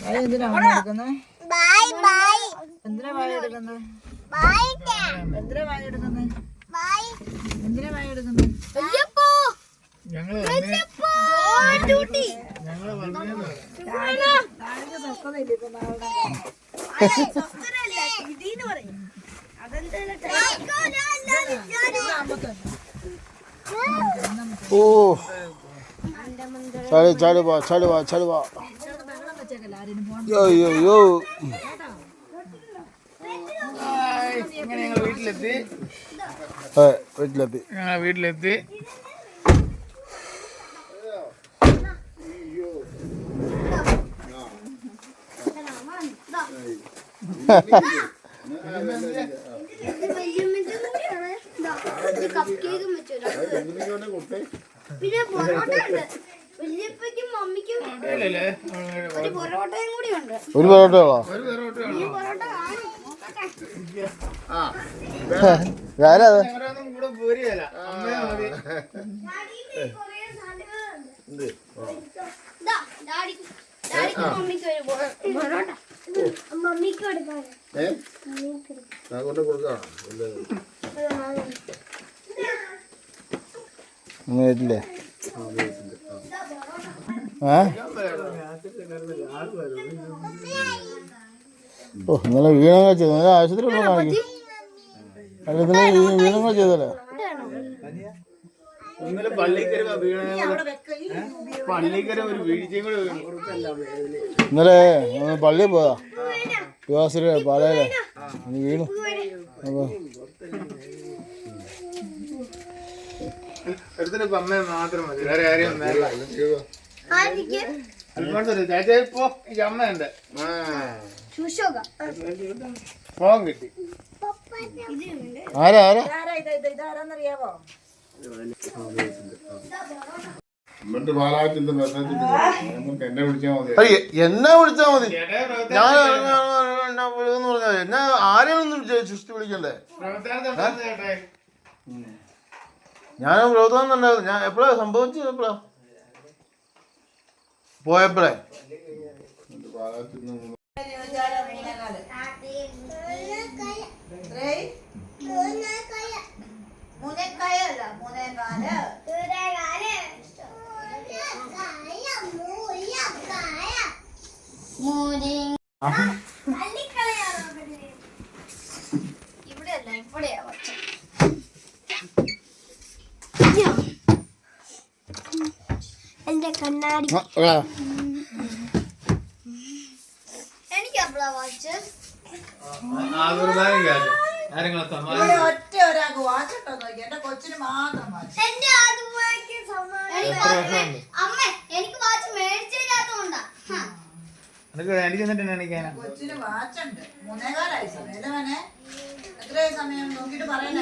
എന്തിനാ എടുക്കുന്നത്? എന്തിനാ വായ എടുക്കുന്നത്? എന്തിനാ വായ എടുക്കുന്നത്? എന്തിനാ വായ എടുക്കുന്നത്? ഓ ചടുവാ യോ യോ യോ. വീട്ടിലെത്തി. പിന്നെ പൊറോട്ട ഉണ്ട്. വല്യപ്പയ്ക്കും മമ്മിക്കും ഒരു പൊറോട്ടയും കൂടി ഉണ്ട്. ഒരു പൊറോട്ടകളോ? ഞാനത് കേട്ടില്ലേ? ഓ ഇന്നലെ വീണങ്ങൾ ചെയ്തു. ഇന്നലെ ആശുപത്രി ഉണ്ടോ കാണിക്കും? അല്ല ഇന്നലെ വീണങ്ങൾ ചെയ്തല്ലേ? ഇന്നലെ പള്ളിക്കര ഒരു വീഴ്ചയും കൂടെ ഇന്നലെ പള്ളിയിൽ പോയതാ യുവാശ്രീ പാലയിലെ വീണു. അപ്പൊ എടുത്തിട്ട് അമ്മ മാത്രം മതി, വേറെ ആരെയും അമ്മയുണ്ട്. ഫോൺ കിട്ടി. ആരാ ഇതാരാന്നറിയാവോ? എന്നെ വിളിച്ചാ മതി. ഞാൻ പറഞ്ഞാൽ എന്നെ ആരെയൊന്നും സൃഷ്ടി വിളിക്കണ്ടേ? ഞാൻ പ്രവർത്തനം ഉണ്ടായിരുന്നു. ഞാൻ എപ്പോഴാ സംഭവിച്ചത്? എപ്പോഴാ പോയപ്പോഴേ? ഇവിടെയല്ല, ഇവിടെയാ വച്ച. എന്റെ കണ്ണാടി എനിക്ക് എപ്പോഴാ വാച്ച്? ഒറ്റ ഒരാൾക്ക് വാച്ചിട്ടോ നോക്കി. എന്റെ കൊച്ചിന് മാത്രം വാച്ച്. എന്റെ അമ്മ എനിക്ക് വാച്ച് മേടിച്ചില്ലാത്തോണ്ടാ. കൊച്ചിന് വാച്ചുണ്ട്. 3:15 സമയം. എത്രയും സമയം നോക്കിട്ട് പറയാൻ